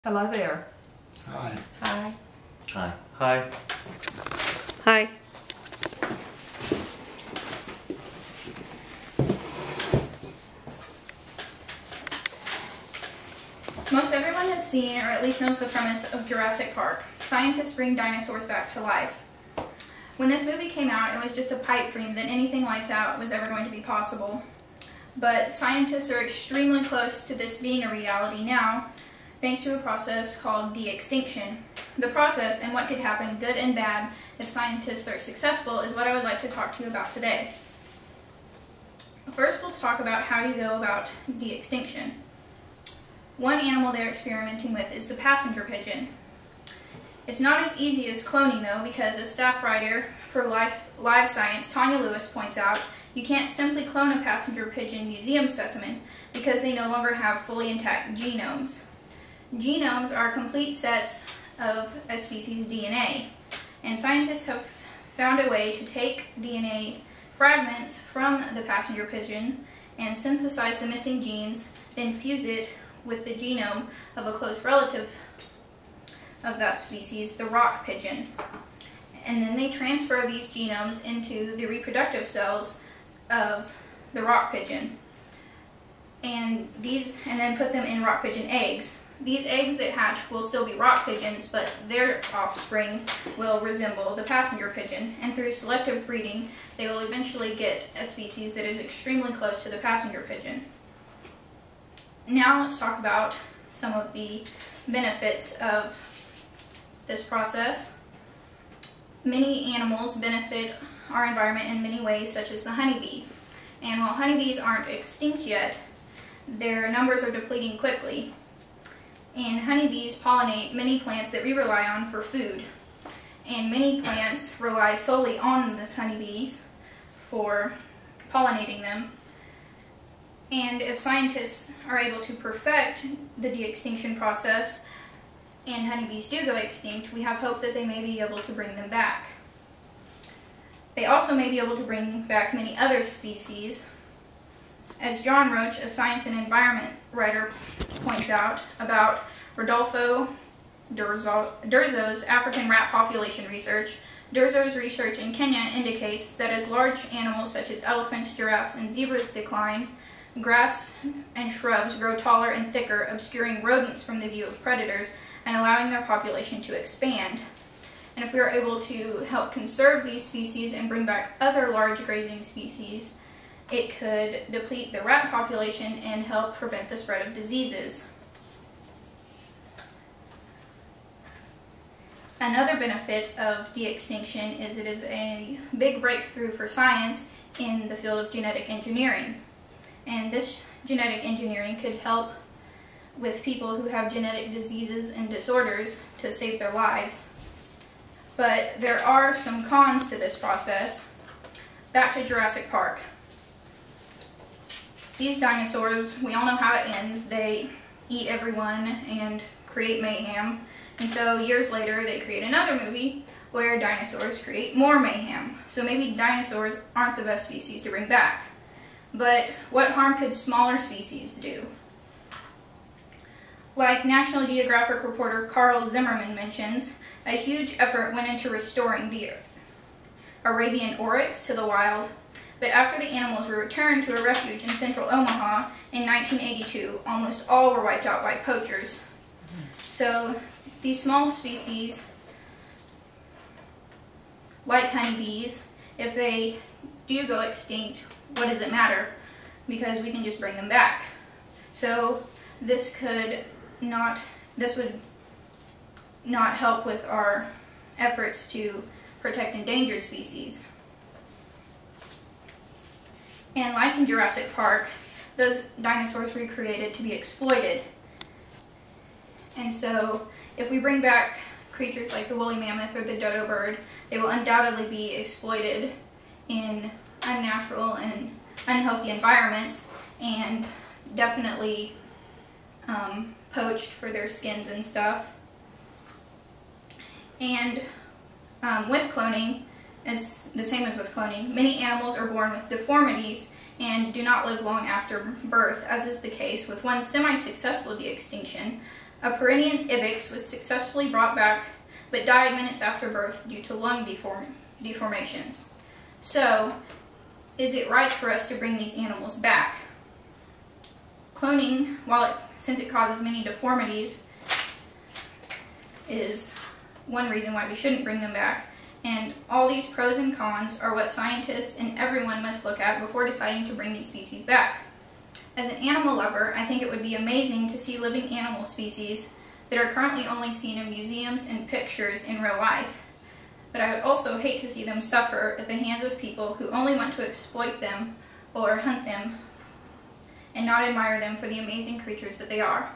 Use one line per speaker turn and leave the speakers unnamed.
Hello there.
Hi.
Hi.
Hi. Hi.
Hi.
Most everyone has seen, or at least knows the premise of Jurassic Park. Scientists bring dinosaurs back to life. When this movie came out, it was just a pipe dream that anything like that was ever going to be possible. But scientists are extremely close to this being a reality now, thanks to a process called de-extinction. The process and what could happen, good and bad, if scientists are successful, is what I would like to talk to you about today. First, we'll talk about how you go about de-extinction. One animal they're experimenting with is the passenger pigeon. It's not as easy as cloning though, because as staff writer for Live Science, Tanya Lewis, points out, you can't simply clone a passenger pigeon museum specimen because they no longer have fully intact genomes. Genomes are complete sets of a species' DNA, and scientists have found a way to take DNA fragments from the passenger pigeon and synthesize the missing genes, then fuse it with the genome of a close relative of that species, the rock pigeon. And then they transfer these genomes into the reproductive cells of the rock pigeon, and then put them in rock pigeon eggs. These eggs that hatch will still be rock pigeons, but their offspring will resemble the passenger pigeon, and through selective breeding, they will eventually get a species that is extremely close to the passenger pigeon. Now let's talk about some of the benefits of this process. Many animals benefit our environment in many ways, such as the honeybee. And while honeybees aren't extinct yet, their numbers are depleting quickly. And honeybees pollinate many plants that we rely on for food. And many plants rely solely on these honeybees for pollinating them. And if scientists are able to perfect the de-extinction process and honeybees do go extinct, we have hope that they may be able to bring them back. They also may be able to bring back many other species. As John Roach, a science and environment writer, points out about Rodolfo Durzo's African rat population research, Durzo's research in Kenya indicates that as large animals such as elephants, giraffes, and zebras decline, grass and shrubs grow taller and thicker, obscuring rodents from the view of predators and allowing their population to expand. And if we are able to help conserve these species and bring back other large grazing species, it could deplete the rat population and help prevent the spread of diseases. Another benefit of de-extinction is it is a big breakthrough for science in the field of genetic engineering. And this genetic engineering could help with people who have genetic diseases and disorders to save their lives. But there are some cons to this process. Back to Jurassic Park. These dinosaurs, we all know how it ends. They eat everyone and create mayhem. And so years later, they create another movie where dinosaurs create more mayhem. So maybe dinosaurs aren't the best species to bring back. But what harm could smaller species do? Like National Geographic reporter Carl Zimmerman mentions, a huge effort went into restoring the Arabian oryx to the wild, but after the animals were returned to a refuge in central Omaha in 1982, almost all were wiped out by poachers. So these small species, like honeybees, if they do go extinct, what does it matter? Because we can just bring them back. So this would not help with our efforts to protect endangered species. And like in Jurassic Park, those dinosaurs were created to be exploited. And so if we bring back creatures like the woolly mammoth or the dodo bird, they will undoubtedly be exploited in unnatural and unhealthy environments, and definitely poached for their skins and stuff. And with cloning, is the same as with cloning, many animals are born with deformities and do not live long after birth, as is the case with one semi-successful de-extinction A Pyrenean ibex was successfully brought back, but died minutes after birth due to lung deformations. So, is it right for us to bring these animals back? Cloning, since it causes many deformities, is one reason why we shouldn't bring them back. And all these pros and cons are what scientists and everyone must look at before deciding to bring these species back. As an animal lover, I think it would be amazing to see living animal species that are currently only seen in museums and pictures in real life. But I would also hate to see them suffer at the hands of people who only want to exploit them or hunt them and not admire them for the amazing creatures that they are.